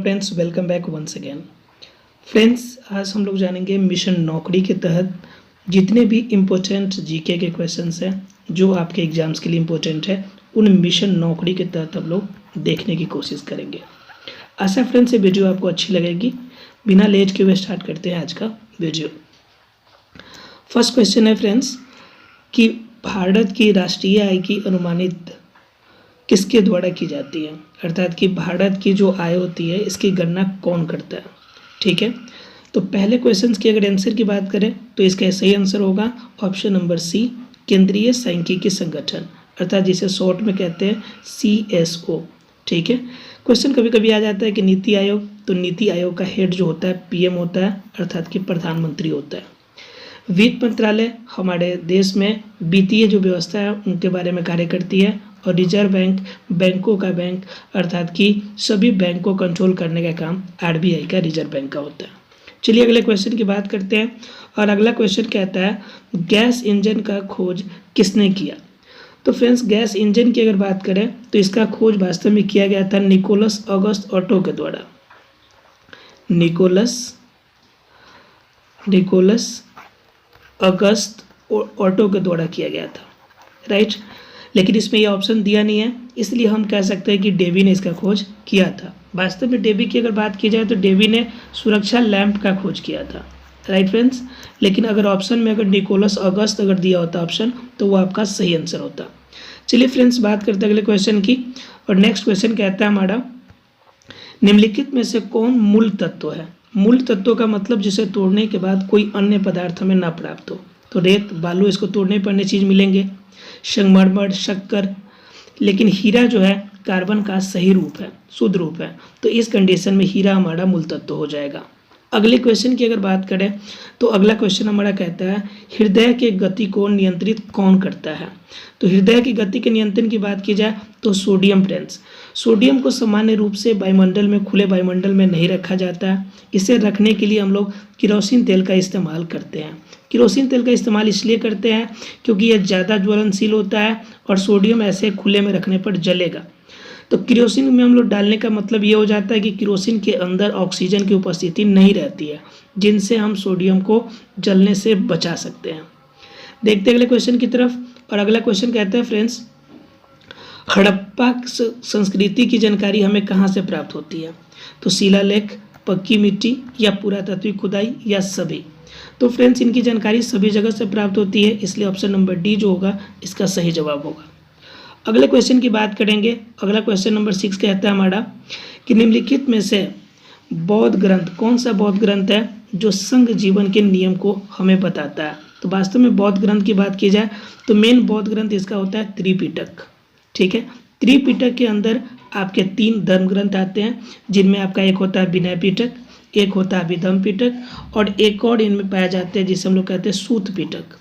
Friends, welcome back once again. Friends, आज हम लोग जानेंगे मिशन नौकरी के तहत जितने भी इम्पोर्टेंट जीके के क्वेश्चंस हैं जो आपके एग्जाम्स के लिए इम्पोर्टेंट है, उन मिशन नौकरी के तहत हम लोग देखने की कोशिश करेंगे। आशा फ्रेंड्स ये वीडियो आपको अच्छी लगेगी। बिना लेट के हुए स्टार्ट करते हैं आज का वीडियो। फर्स्ट क्वेश्चन है फ्रेंड्स कि भारत की राष्ट्रीय आय की अनुमानित किसके द्वारा की जाती है, अर्थात कि भारत की जो आय होती है इसकी गणना कौन करता है। ठीक है, तो पहले क्वेश्चन की अगर आंसर की बात करें तो इसका सही आंसर होगा ऑप्शन नंबर सी, केंद्रीय सांख्यिकी संगठन, अर्थात जिसे शॉर्ट में कहते हैं CSO। ठीक है, क्वेश्चन कभी कभी आ जाता है कि नीति आयोग, तो नीति आयोग का हेड जो होता है PM होता है, अर्थात कि प्रधानमंत्री होता है। वित्त मंत्रालय हमारे देश में वित्तीय जो व्यवस्था है उनके बारे में कार्य करती है, और रिजर्व बैंक बैंकों का बैंक, अर्थात कि सभी बैंक को कंट्रोल करने का काम RBI का, रिजर्व बैंक का होता है। चलिए अगले क्वेश्चन की बात करते हैं, और अगला क्वेश्चन कहता है गैस इंजन का खोज किसने किया। तो फ्रेंड्स, गैस इंजन की अगर बात करें तो इसका खोज वास्तव में किया गया था निकोलस ऑगस्ट ओटो के द्वारा। निकोलस अगस्त ओटो के द्वारा किया गया था, राइट। लेकिन इसमें यह ऑप्शन दिया नहीं है, इसलिए हम कह सकते हैं कि डेवी ने इसका खोज किया था। वास्तव में डेवी की अगर बात की जाए तो डेवी ने सुरक्षा लैंप का खोज किया था, राइट फ्रेंड्स। लेकिन अगर ऑप्शन में अगर निकोलस अगस्त अगर दिया होता ऑप्शन, तो वो आपका सही आंसर होता। चलिए फ्रेंड्स, बात करते हैं अगले क्वेश्चन की, और नेक्स्ट क्वेश्चन कहता है हमारा निम्नलिखित में से कौन मूल तत्व है। मूल तत्व का मतलब जिसे तोड़ने के बाद कोई अन्य पदार्थ हमें ना प्राप्त हो। तो रेत, बालू, इसको तोड़ने पर अन्य चीज़ मिलेंगे, संगमरमर, शक्कर। लेकिन हीरा जो है कार्बन का सही रूप है, शुद्ध रूप है, तो इस कंडीशन में हीरा हमारा मूल तत्व हो जाएगा। अगले क्वेश्चन की अगर बात करें तो अगला क्वेश्चन हमारा कहता है हृदय के गति को नियंत्रित कौन करता है। तो हृदय की गति के नियंत्रण की बात की जाए तो सोडियम फ्रेंड्स। सोडियम को सामान्य रूप से वायुमंडल में, खुले वायुमंडल में नहीं रखा जाता है। इसे रखने के लिए हम लोग केरोसिन तेल का इस्तेमाल करते हैं। केरोसिन तेल का इस्तेमाल इसलिए करते हैं क्योंकि यह ज़्यादा ज्वलनशील होता है और सोडियम ऐसे खुले में रखने पर जलेगा। तो केरोसिन में हम लोग डालने का मतलब ये हो जाता है कि केरोसिन के अंदर ऑक्सीजन की उपस्थिति नहीं रहती है, जिनसे हम सोडियम को जलने से बचा सकते हैं। देखते हैं अगले क्वेश्चन की तरफ, और अगला क्वेश्चन कहता है फ्रेंड्स हड़प्पा संस्कृति की जानकारी हमें कहाँ से प्राप्त होती है। तो शिलालेख, पक्की मिट्टी, या पुरातात्विक खुदाई, या सभी। तो फ्रेंड्स, इनकी जानकारी सभी जगह से प्राप्त होती है, इसलिए ऑप्शन नंबर डी जो होगा इसका सही जवाब होगा। अगले क्वेश्चन की बात करेंगे। अगला क्वेश्चन नंबर 6 कहता है हमारा कि निम्नलिखित में से बौद्ध ग्रंथ, कौन सा बौद्ध ग्रंथ है जो संघ जीवन के नियम को हमें बताता है। तो वास्तव में बौद्ध ग्रंथ की बात की जाए तो मेन बौद्ध ग्रंथ इसका होता है त्रिपिटक। ठीक है, त्रिपिटक के अंदर आपके 3 धर्म ग्रंथ आते हैं, जिनमें आपका एक होता है विनय पिटक, एक होता है अभिधम पिटक, और एक और इनमें पाया जाते हैं जिसे हम लोग कहते हैं सूत पिटक,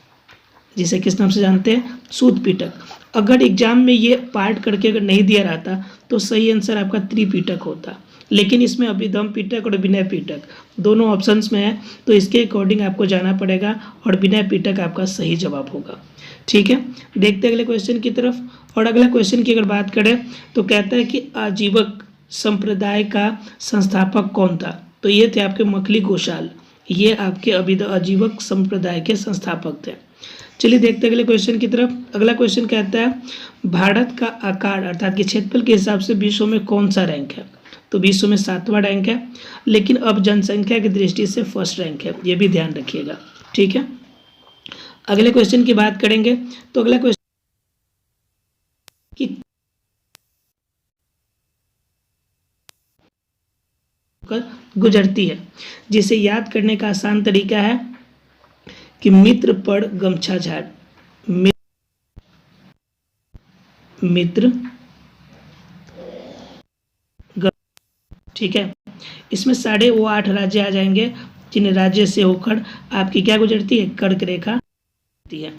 जिसे किस नाम से जानते हैं, सूत पिटक। अगर एग्जाम में ये पार्ट करके अगर नहीं दिया रहता तो सही आंसर आपका त्रिपिटक होता, लेकिन इसमें अभिधम पिटक और विनय पिटक दोनों ऑप्शंस में है, तो इसके अकॉर्डिंग आपको जाना पड़ेगा और विनय पिटक आपका सही जवाब होगा। ठीक है, देखते हैं अगले क्वेश्चन की तरफ, और अगला क्वेश्चन की अगर बात करें तो कहता है कि आजीवक संप्रदाय का संस्थापक कौन था। तो ये थे आपके मखली गोशाल, ये आपके आजीवक संप्रदाय के संस्थापक थे। चलिए देखते हैं अगले क्वेश्चन की तरफ। अगला क्वेश्चन कहता है भारत का आकार, अर्थात कि क्षेत्रफल के हिसाब से विश्व में कौन सा रैंक है। तो विश्व में 7वां रैंक है, लेकिन अब जनसंख्या की दृष्टि से फर्स्ट रैंक है, ये भी ध्यान रखिएगा। ठीक है, अगले क्वेश्चन की बात करेंगे तो अगला क्वेश्चन कि गुजरती है, जिसे याद करने का आसान तरीका है कि मित्र पड़ गमछा झाड़। मित्र, ठीक है, इसमें साढ़े वो 8 राज्य आ जाएंगे जिन राज्य से होकर आपकी क्या गुजरती है, कर्क रेखा है।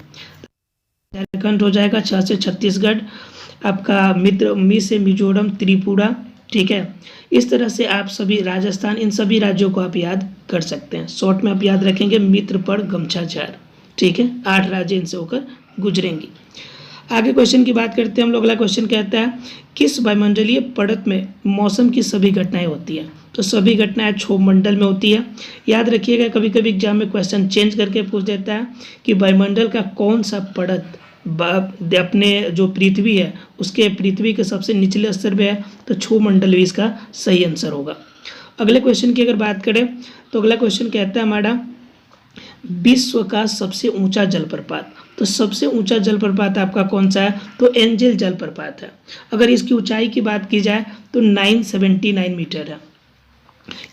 झारखंड हो जाएगा, 6 से छत्तीसगढ़, आपका मित्र मी से मिजोरम, त्रिपुरा। ठीक है, इस तरह से आप सभी राजस्थान, इन सभी राज्यों को आप याद कर सकते हैं। शॉर्ट में आप याद रखेंगे मित्र पड़ गमछा झाड़। ठीक है, 8 राज्य इनसे होकर गुजरेंगी। आगे क्वेश्चन की बात करते हैं हम लोग। अगला क्वेश्चन कहता है किस वायुमंडलीय परत में मौसम की सभी घटनाएं होती हैं। तो सभी घटनाएं क्षोभ मंडल में होती है। याद रखिएगा, कभी कभी एग्जाम में क्वेश्चन चेंज करके पूछ देता है कि वायुमंडल का कौन सा परत अपने जो पृथ्वी है उसके पृथ्वी के सबसे निचले स्तर पे है, तो क्षोभ मंडल भी इसका सही आंसर होगा। अगले क्वेश्चन की अगर बात करें तो अगला क्वेश्चन कहता है हमारा विश्व का सबसे ऊंचा जलप्रपात। तो सबसे ऊंचा जलप्रपात आपका कौन सा है, तो एंजल जलप्रपात है। अगर इसकी ऊंचाई की बात की जाए तो 979 मीटर है।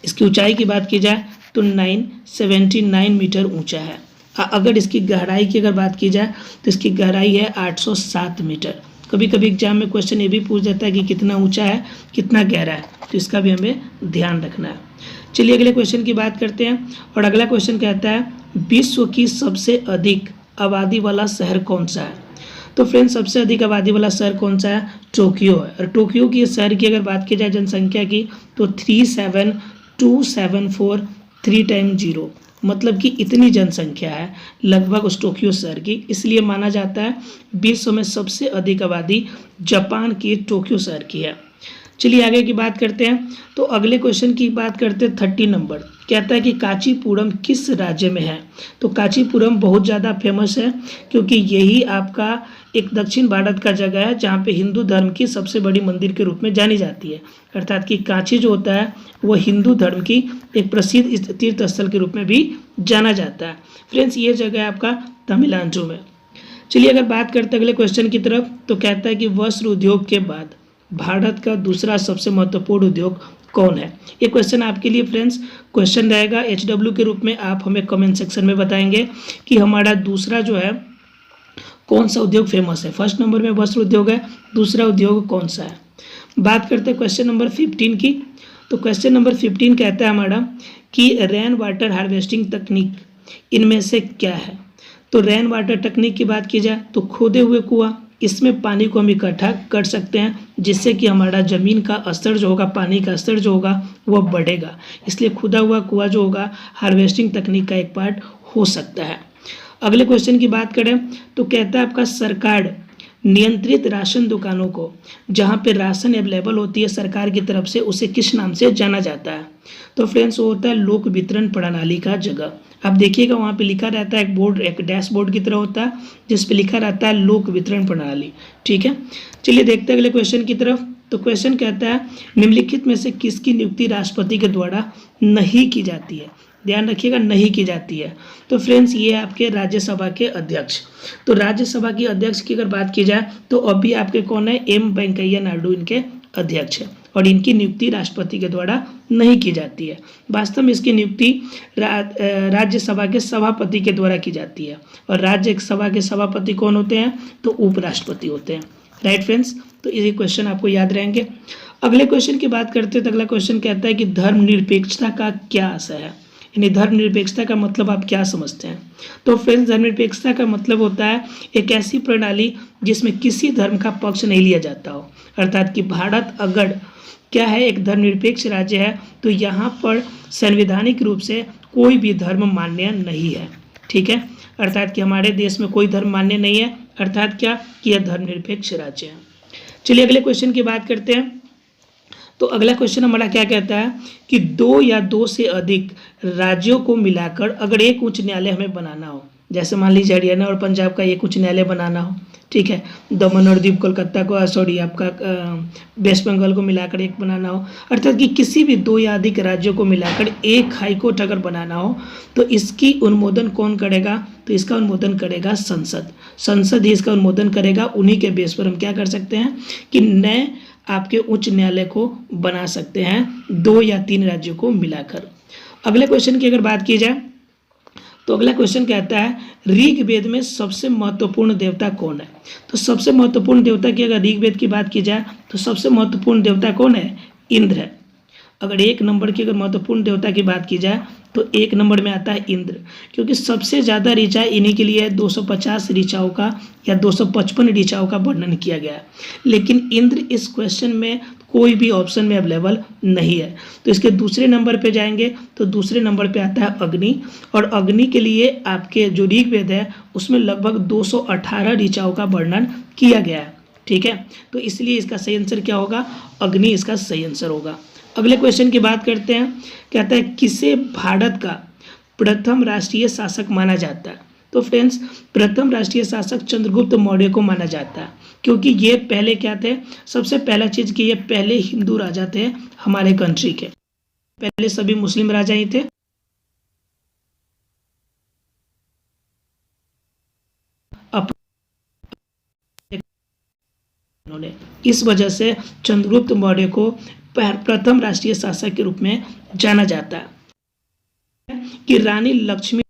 इसकी ऊंचाई की बात की जाए तो 979 मीटर ऊंचा है। अगर इसकी गहराई की अगर बात की जाए तो इसकी गहराई है 807 मीटर। कभी कभी एग्जाम में क्वेश्चन ये भी पूछ देता है कि कितना ऊंचा है कितना गहरा है, तो इसका भी हमें ध्यान रखना है। चलिए अगले क्वेश्चन की बात करते हैं। और अगला क्वेश्चन कहता है विश्व की सबसे अधिक आबादी वाला शहर कौन सा है। तो फ्रेंड्स, सबसे अधिक आबादी वाला शहर कौन सा है, टोक्यो है। और टोक्यो की शहर की अगर बात की जाए जनसंख्या की तो 37274 3 टाइम 0, मतलब कि इतनी जनसंख्या है लगभग उस टोक्यो शहर की। इसलिए माना जाता है विश्व में सबसे अधिक आबादी जापान के टोक्यो शहर की है। चलिए आगे की बात करते हैं। तो अगले क्वेश्चन की बात करते हैं 30 नंबर। कहता है कि कांचीपुरम किस राज्य में है। तो कांचीपुरम बहुत ज़्यादा फेमस है क्योंकि यही आपका एक दक्षिण भारत का जगह है जहाँ पे हिंदू धर्म की सबसे बड़ी मंदिर के रूप में जानी जाती है। अर्थात कि कांची जो होता है वो हिंदू धर्म की एक प्रसिद्ध तीर्थ स्थल के रूप में भी जाना जाता है। फ्रेंड्स, ये जगह है आपका तमिलनाडु में। चलिए अगर बात करते हैं अगले क्वेश्चन की तरफ, तो कहता है कि वस्त्र उद्योग के बाद भारत का दूसरा सबसे महत्वपूर्ण उद्योग कौन है। ये क्वेश्चन आपके लिए फ्रेंड्स क्वेश्चन रहेगा HW के रूप में। आप हमें कमेंट सेक्शन में बताएंगे कि हमारा दूसरा जो है कौन सा उद्योग फेमस है। फर्स्ट नंबर में वस्त्र उद्योग है, दूसरा उद्योग कौन सा है। बात करते हैं क्वेश्चन नंबर 15 की। तो क्वेश्चन नंबर 15 कहता है हमारा कि रेन वाटर हार्वेस्टिंग तकनीक इनमें से क्या है। तो रेन वाटर टेक्निक की बात की जाए तो खोदे हुए कुआं, इसमें पानी को हम इकट्ठा कर सकते हैं जिससे कि हमारा ज़मीन का स्तर जो होगा, पानी का स्तर जो होगा वह बढ़ेगा। इसलिए खुदा हुआ कुआं जो होगा हार्वेस्टिंग तकनीक का एक पार्ट हो सकता है। अगले क्वेश्चन की बात करें तो कहता है आपका सरकार नियंत्रित राशन दुकानों को, जहाँ पे राशन अवेलेबल होती है सरकार की तरफ से, उसे किस नाम से जाना जाता है। तो फ्रेंड्स, वो होता है लोक वितरण प्रणाली का जगह। आप देखिएगा वहाँ पे लिखा रहता है एक बोर्ड, एक डैशबोर्ड की तरह होता है जिस पे लिखा रहता है लोक वितरण प्रणाली। ठीक है, चलिए देखते हैं अगले क्वेश्चन की तरफ। तो क्वेश्चन कहता है निम्नलिखित में से किसकी नियुक्ति राष्ट्रपति के द्वारा नहीं की जाती है। ध्यान रखिएगा, नहीं की जाती है। तो फ्रेंड्स, ये आपके राज्यसभा के अध्यक्ष। तो राज्यसभा की अध्यक्ष की अगर बात की जाए तो अभी आपके कौन है, M वेंकैया नायडू इनके अध्यक्ष है और इनकी नियुक्ति राष्ट्रपति के द्वारा नहीं की जाती है। वास्तव में इसकी नियुक्ति राज्यसभा के सभापति के द्वारा की जाती है और राज्यसभा के सभापति कौन होते हैं, तो उपराष्ट्रपति होते हैं। राइट फ्रेंड्स, तो ये क्वेश्चन आपको याद रहेंगे। अगले क्वेश्चन की बात करते हैं तो अगला क्वेश्चन कहता है कि धर्मनिरपेक्षता का क्या आशय है, यानी धर्मनिरपेक्षता का मतलब आप क्या समझते हैं। तो फ्रेंड्स, धर्मनिरपेक्षता का मतलब होता है एक ऐसी प्रणाली जिसमें किसी धर्म का पक्ष नहीं लिया जाता हो। अर्थात कि भारत अगर क्या है, एक धर्मनिरपेक्ष राज्य है, तो यहाँ पर संवैधानिक रूप से कोई भी धर्म मान्य नहीं है। ठीक है, अर्थात कि हमारे देश में कोई धर्म मान्य नहीं है, अर्थात क्या कि यह धर्मनिरपेक्ष राज्य है। चलिए अगले क्वेश्चन की बात करते हैं। तो अगला क्वेश्चन हमारा क्या कहता है कि 2 या 2 से अधिक राज्यों को मिलाकर अगर एक उच्च न्यायालय हमें बनाना हो, जैसे मान लीजिए हरियाणा और पंजाब का एक उच्च न्यायालय बनाना हो, ठीक है, दमन और दीव कोलकाता को आपका वेस्ट बंगाल को मिलाकर एक बनाना हो, अर्थात कि किसी भी 2 या अधिक राज्यों को मिलाकर एक हाईकोर्ट अगर बनाना हो तो इसकी अनुमोदन कौन करेगा, तो इसका अनुमोदन करेगा संसद। संसद ही इसका अनुमोदन करेगा। उन्हीं के बेस पर हम क्या कर सकते हैं कि नए आपके उच्च न्यायालय को बना सकते हैं 2 या 3 राज्यों को मिलाकर। अगले क्वेश्चन की अगर बात की जाए तो अगला क्वेश्चन कहता है ऋग्वेद में सबसे महत्वपूर्ण देवता कौन है। तो सबसे महत्वपूर्ण देवता की अगर ऋग्वेद की बात की जाए तो सबसे महत्वपूर्ण देवता कौन है, इंद्र है। अगर 1 नंबर की अगर महत्वपूर्ण देवता की बात की जाए तो 1 नंबर में आता है इंद्र, क्योंकि सबसे ज़्यादा ऋचा इन्हीं के लिए 250 ऋचाओं का या 255 ऋचाओं का वर्णन किया गया है। लेकिन इंद्र इस क्वेश्चन में कोई भी ऑप्शन में अवेलेबल नहीं है। तो इसके दूसरे नंबर पे जाएंगे तो दूसरे नंबर पे आता है अग्नि, और अग्नि के लिए आपके जो ऋग्वेद है उसमें लगभग 218 ऋचाओं का वर्णन किया गया है। ठीक है, तो इसलिए इसका सही आंसर क्या होगा, अग्नि इसका सही आंसर होगा। अगले क्वेश्चन की बात करते हैं, कहता है किसे भारत का प्रथम राष्ट्रीय शासक माना जाता है। तो फ्रेंड्स, प्रथम राष्ट्रीय शासक चंद्रगुप्त मौर्य को माना जाता है, क्योंकि ये पहले क्या थे, सबसे पहला चीज कि ये पहले हिंदू राजा थे हमारे कंट्री के, पहले सभी मुस्लिम राजा ही थे। उन्होंने इस वजह से चंद्रगुप्त मौर्य को प्रथम राष्ट्रीय शासक के रूप में जाना जाता है। कि रानी लक्ष्मी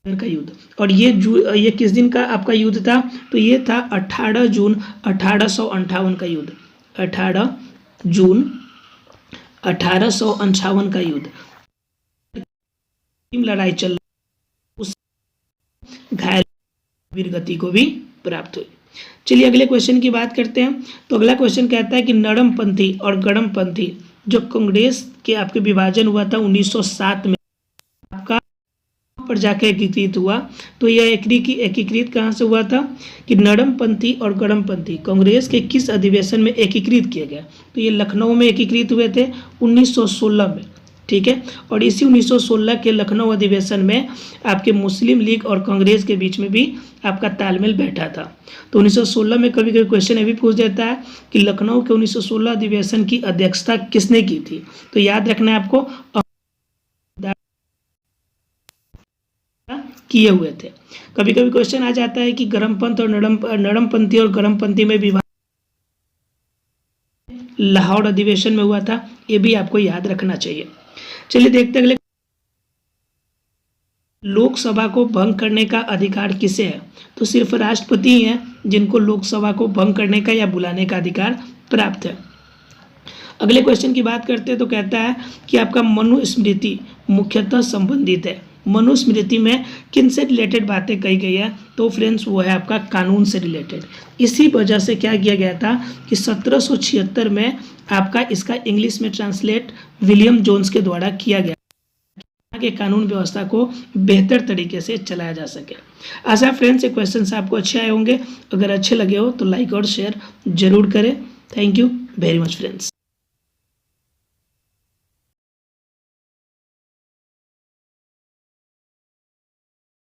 का युद्ध, और ये किस दिन का आपका युद्ध था, तो ये था 18 जून 1858 का युद्ध, 18 जून 1858 का युद्ध। लड़ाई चल उस घायल वीरगति को भी प्राप्त हुई। चलिए अगले क्वेश्चन की बात करते हैं। तो अगला क्वेश्चन कहता है कि नरमपंथी और गरमपंथी जो कांग्रेस के आपके विभाजन हुआ था 1907 में, आपका पर जाकर एकीकृत हुआ, तो यह एकीकृत कहाँ से हुआ था, कि नरमपंथी और गरमपंथी कांग्रेस के किस अधिवेशन में एकीकृत किया गया, तो ये लखनऊ में एकीकृत हुए थे 1916 में। ठीक है, और इसी 1916 के लखनऊ अधिवेशन में आपके मुस्लिम लीग और कांग्रेस के बीच में भी आपका तालमेल बैठा था। तो 1916 में कभी कभी क्वेश्चन ये भी पूछ देता है कि लखनऊ के 1916 अधिवेशन की अध्यक्षता किसने की थी, तो याद रखना है आपको, किए हुए थे। कभी कभी क्वेश्चन आ जाता है कि गरमपंथ और नरमपंथी और गरमपंथी में विवाद लाहौर अधिवेशन में हुआ था, ये भी आपको याद रखना चाहिए। चलिए देखते हैं अगले, लोकसभा को भंग करने का अधिकार किसे है, तो सिर्फ राष्ट्रपति ही हैं जिनको लोकसभा को भंग करने का या बुलाने का अधिकार प्राप्त है। अगले क्वेश्चन की बात करते हैं, तो कहता है कि आपका मनुस्मृति मुख्यतः संबंधित है, मनुस्मृति में किन से रिलेटेड बातें कही गई है, तो फ्रेंड्स वो है आपका कानून से रिलेटेड। इसी वजह से क्या किया गया था कि 1776 में आपका इसका इंग्लिश में ट्रांसलेट विलियम जोन्स के द्वारा किया गया कि कानून व्यवस्था को बेहतर तरीके से चलाया जा सके। आशा फ्रेंड्स ये क्वेश्चंस आपको अच्छे आए होंगे, अगर अच्छे लगे हो तो लाइक और शेयर जरूर करें। Thank you very much friends.